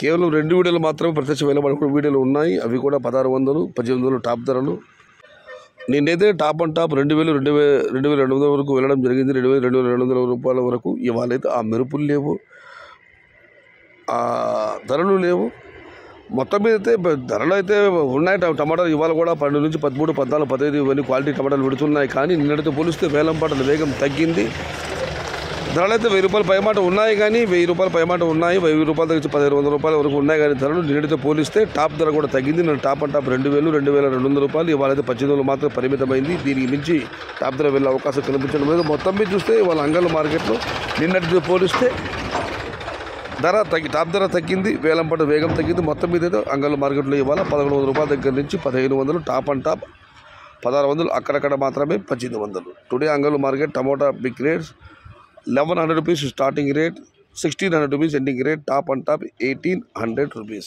కేవలం 2 వీడియోలు మాత్రమే ప్రత్యక్ష వేలబడి వీడియోలు ఉన్నాయి. అవి కూడా 1600, 1800 టాప్ ధరలు. నేనైతే టాప్ అండ్ టాప్ 2000, 2200 వరకు వెళ్ళడం జరిగింది. 2200 రూపాయల వరకు. ఇవాళైతే ఆ మెరుపులు లేవు, ఆ ధరలు లేవు. మొత్తం మీద అయితే ధరలు అయితే ఉన్నాయి. టమాటాలు ఇవాళ కూడా 12 నుంచి 13, 14, 15 ఇవన్నీ క్వాలిటీ టమాటాలు పెడుతున్నాయి. కానీ నిన్నటితో పోలిస్తే వేలం పాటల వేగం తగ్గింది. ధరలు అయితే 1000 రూపాయల పైమాట ఉన్నాయి, కానీ 1000 రూపాయల పైమాట ఉన్నాయి. 1000 రూపాయల దగ్గర 1500 రూపాయల వరకు ఉన్నాయి. కానీ ధరలు నిన్నటితో పోలిస్తే టాప్ ధర కూడా తగ్గింది. నేను టాప్ అండ్ టాప్ 2000, 2200 రూపాయలు. ఇవాళైతే 1800 మాత్రం పరిమితమైంది. దీనికి మించి టాప్ ధర వెళ్ళే అవకాశం కనిపించడం లేదు. మొత్తం మీద చూస్తే వాళ్ళ అంగళ్ళ మార్కెట్లో నిన్నటితో పోలిస్తే టాప్ ధర తగ్గింది. వేలం పాట వేగం తగ్గింది. మొత్తం మీద అయితే అంగళ్ళ మార్కెట్లో ఇవాళ 1100 రూపాయల దగ్గర నుంచి 1500 టాప్ అండ్ టాప్, 1600 అక్కడక్కడ మాత్రమే 1800. టుడే అంగళ్ళ market tomato big rates 1100 rupees starting rate, 1600 rupees ending rate, top and top 1800 rupees.